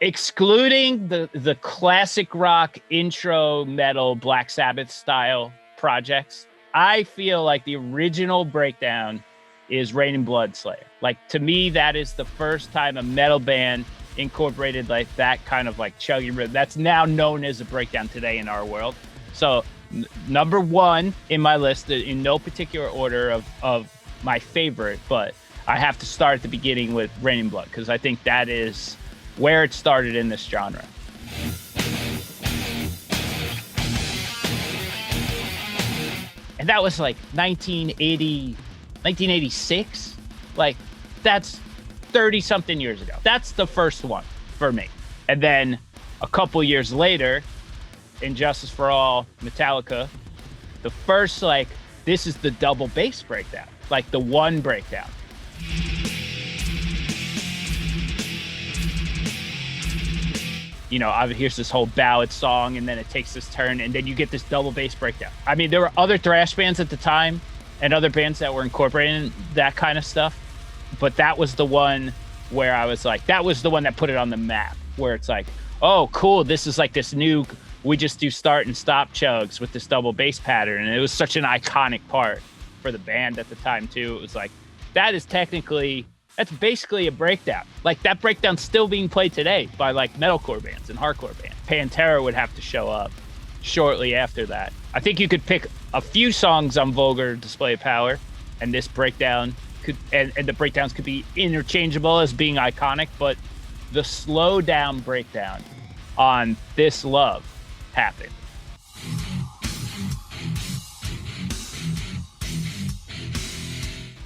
Excluding the classic rock intro metal Black Sabbath style projects, I feel like the original breakdown is Rain and Blood Slayer. Like, to me, that is the first time a metal band incorporated like that kind of like chugging rhythm. That's now known as a breakdown today in our world. So number one in my list, in no particular order of my favorite, but I have to start at the beginning with Rain and Blood, because I think that is where it started in this genre. And that was like 1986. Like, that's 30 something years ago. That's the first one for me. And then a couple years later, Injustice for All, Metallica, the first, like, this is the double bass breakdown, like the one breakdown. You know, here's this whole ballad song, and then it takes this turn, and then you get this double bass breakdown. I mean, there were other thrash bands at the time and other bands that were incorporating that kind of stuff, but that was the one where I was like, that was the one that put it on the map, where it's like, oh, cool, this is like this new, we just do start and stop chugs with this double bass pattern, and it was such an iconic part for the band at the time, too. It was like, that's basically a breakdown. Like, that breakdown's still being played today by like metalcore bands and hardcore bands. Pantera would have to show up shortly after that. I think you could pick a few songs on Vulgar Display of Power, and this breakdown could, and the breakdowns could be interchangeable as being iconic, but the slow down breakdown on This Love happened.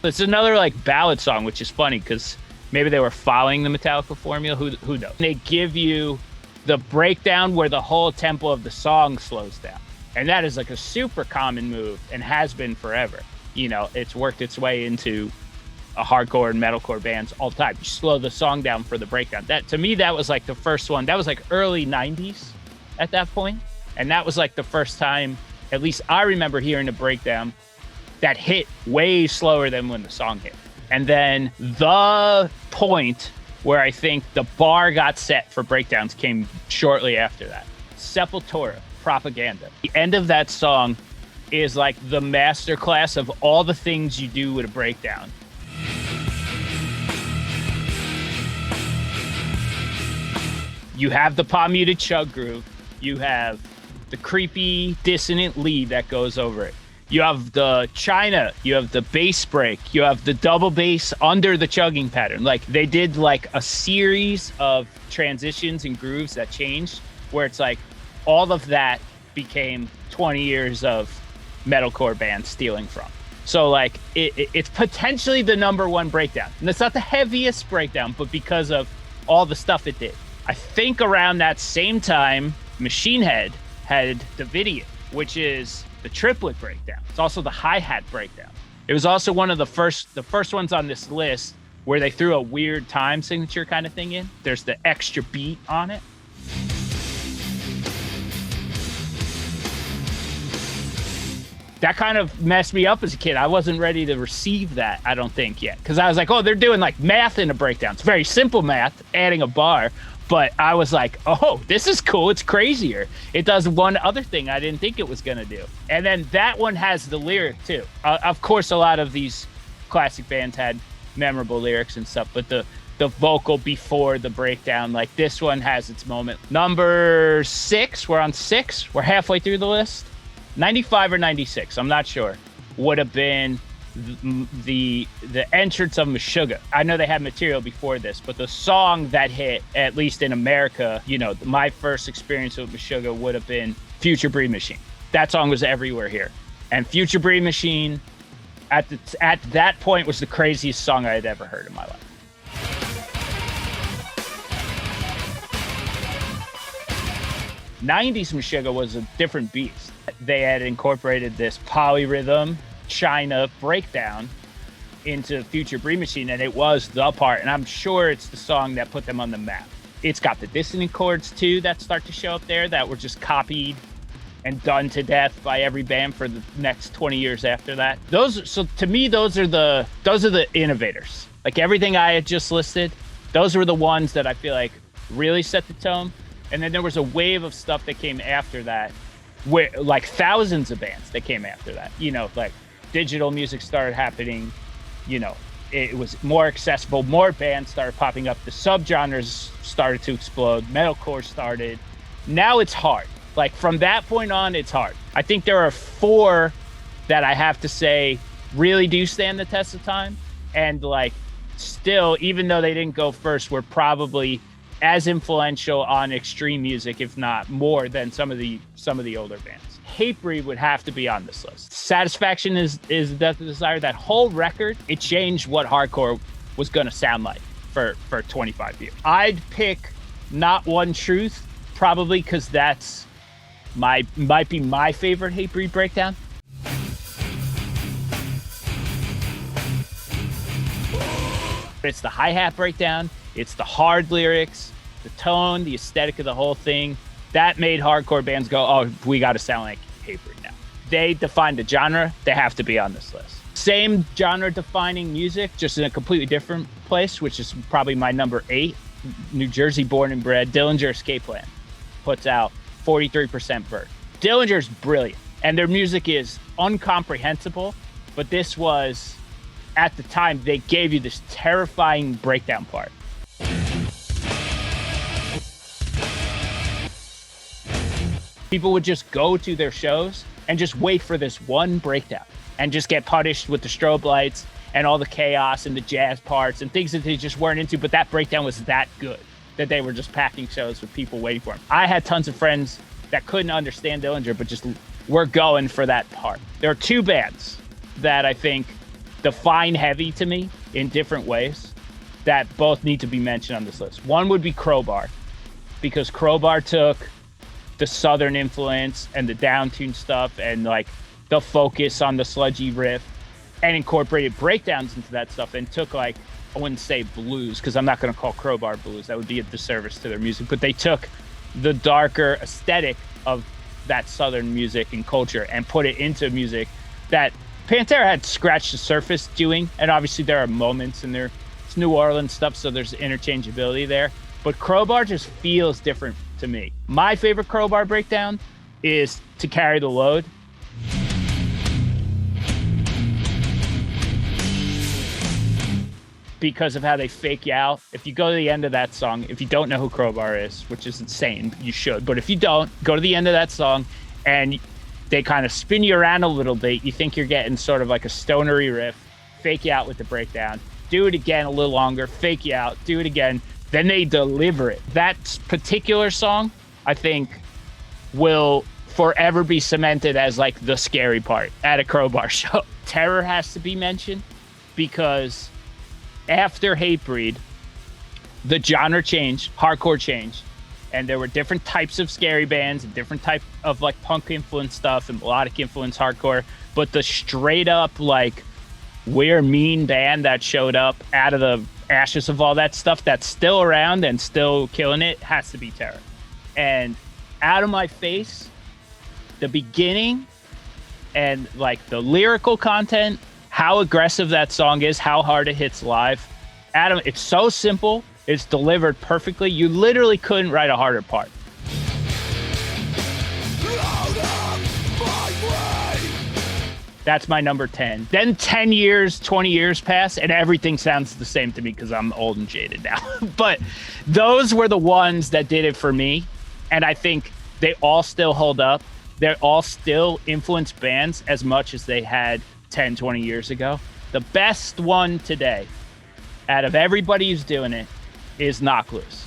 It's another like ballad song, which is funny because maybe they were following the Metallica formula. Who knows? They give you the breakdown where the whole tempo of the song slows down. And that is like a super common move and has been forever. You know, it's worked its way into a hardcore and metalcore bands all the time. You slow the song down for the breakdown. That, to me, that was like the first one. That was like early 90s at that point. And that was like the first time, at least I remember hearing a breakdown that hit way slower than when the song hit. And then the point where I think the bar got set for breakdowns came shortly after that. Sepultura, Propaganda. The end of that song is like the masterclass of all the things you do with a breakdown. You have the palm muted chug groove. You have the creepy dissonant lead that goes over it. You have the China, you have the bass break, you have the double bass under the chugging pattern. Like, they did like a series of transitions and grooves that changed, where it's like all of that became 20 years of metalcore bands stealing from. So like it's potentially the number one breakdown. And it's not the heaviest breakdown, but because of all the stuff it did. I think around that same time, Machine Head had Davidian, which is the triplet breakdown. It's also the hi-hat breakdown. It was also one of the first ones on this list where they threw a weird time signature kind of thing in. There's the extra beat on it. That kind of messed me up as a kid. I wasn't ready to receive that, I don't think, yet. Because I was like, oh, they're doing like math in a breakdown. It's very simple math, adding a bar. But I was like, oh, this is cool. It's crazier. It does one other thing I didn't think it was going to do. And then that one has the lyric, too. Of course, a lot of these classic bands had memorable lyrics and stuff, but the vocal before the breakdown, like this one has its moment. Number 6, we're on 6. We're halfway through the list. 95 or 96, I'm not sure, would have been the entrance of Meshuggah. I know they had material before this, but the song that hit, at least in America, you know, my first experience with Meshuggah would have been Future Breed Machine. That song was everywhere here. And Future Breed Machine, at that point, was the craziest song I had ever heard in my life. '90s Meshuggah was a different beast. They had incorporated this polyrhythm China breakdown into Future Breed Machine, and it was the part, and I'm sure it's the song that put them on the map. It's got the dissonant chords too that start to show up there that were just copied and done to death by every band for the next 20 years after that. So to me, those are the innovators. Like everything I had just listed, those were the ones that I feel like really set the tone. And then there was a wave of stuff that came after that, where like thousands of bands that came after that, you know, like digital music started happening, you know, it was more accessible, more bands started popping up, the subgenres started to explode, metalcore started. Now it's hard. Like from that point on, it's hard. I think there are 4 that I have to say really do stand the test of time, and like still, even though they didn't go first, were probably as influential on extreme music, if not more, than some of the older bands. Hatebreed would have to be on this list. Satisfaction is the Death of Desire. That whole record, it changed what hardcore was gonna sound like for 25 years. I'd pick Not One Truth, probably because that's might be my favorite Hatebreed breakdown. It's the hi-hat breakdown, it's the hard lyrics, the tone, the aesthetic of the whole thing. That made hardcore bands go, oh, we got to sound like Hatebreed now. They defined the genre, they have to be on this list. Same genre-defining music, just in a completely different place, which is probably my number 8. New Jersey born and bred, Dillinger Escape Plan puts out 43% Bird. Dillinger's brilliant, and their music is incomprehensible, but this was, at the time, they gave you this terrifying breakdown part. People would just go to their shows and just wait for this one breakdown and just get punished with the strobe lights and all the chaos and the jazz parts and things that they just weren't into, but that breakdown was that good that they were just packing shows with people waiting for them. I had tons of friends that couldn't understand Dillinger, but just were going for that part. There are 2 bands that I think define heavy to me in different ways that both need to be mentioned on this list. One would be Crowbar, because Crowbar took the Southern influence and the downtune stuff and like the focus on the sludgy riff and incorporated breakdowns into that stuff and took, like, I wouldn't say blues, because I'm not going to call Crowbar blues, that would be a disservice to their music, but they took the darker aesthetic of that Southern music and culture and put it into music that Pantera had scratched the surface doing. And obviously there are moments in there, it's New Orleans stuff, so there's interchangeability there, but Crowbar just feels different to me. My favorite Crowbar breakdown is To Carry the Load. Because of how they fake you out. If you go to the end of that song, if you don't know who Crowbar is, which is insane, you should, but if you don't, go to the end of that song and they kind of spin you around a little bit. You think you're getting sort of like a stonery riff, fake you out with the breakdown, do it again a little longer, fake you out, do it again, then they deliver it. That particular song, I think, will forever be cemented as like the scary part at a Crowbar show. Terror has to be mentioned because after Hatebreed, the genre changed, hardcore changed, and there were different types of scary bands and different type of like punk influence stuff and melodic influence hardcore, but the straight up like we're mean band that showed up out of the ashes of all that stuff that's still around and still killing it has to be Terror. And Out of My Face, the beginning and like the lyrical content, how aggressive that song is, how hard it hits live. Adam, it's so simple, it's delivered perfectly. You literally couldn't write a harder part. That's my number 10. Then 10 years, 20 years pass, and everything sounds the same to me because I'm old and jaded now. But those were the ones that did it for me, and I think they all still hold up. They're all still influenced bands as much as they had 10, 20 years ago. The best one today, out of everybody who's doing it, is Knock Loose.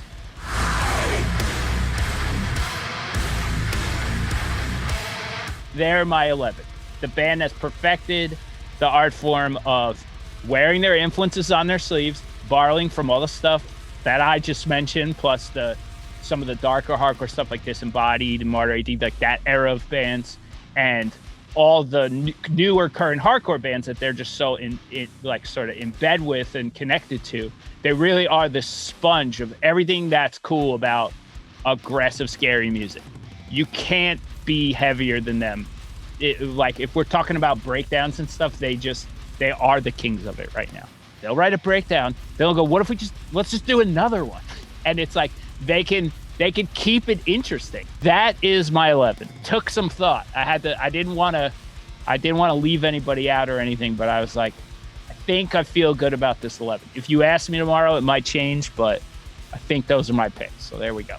They're my 11th. The band has perfected the art form of wearing their influences on their sleeves, borrowing from all the stuff that I just mentioned, plus some of the darker hardcore stuff like Disembodied and Martyr AD, like that era of bands, and all the newer current hardcore bands that they're just so in like sort of in bed with and connected to. They really are the sponge of everything that's cool about aggressive, scary music. You can't be heavier than them. Like if we're talking about breakdowns and stuff, they are the kings of it right now. They'll write a breakdown. They'll go, what if let's just do another one? And it's like, they can keep it interesting. That is my 11. Took some thought. I didn't want to leave anybody out or anything, but I was like, I think I feel good about this 11. If you ask me tomorrow, it might change, but I think those are my picks. So there we go.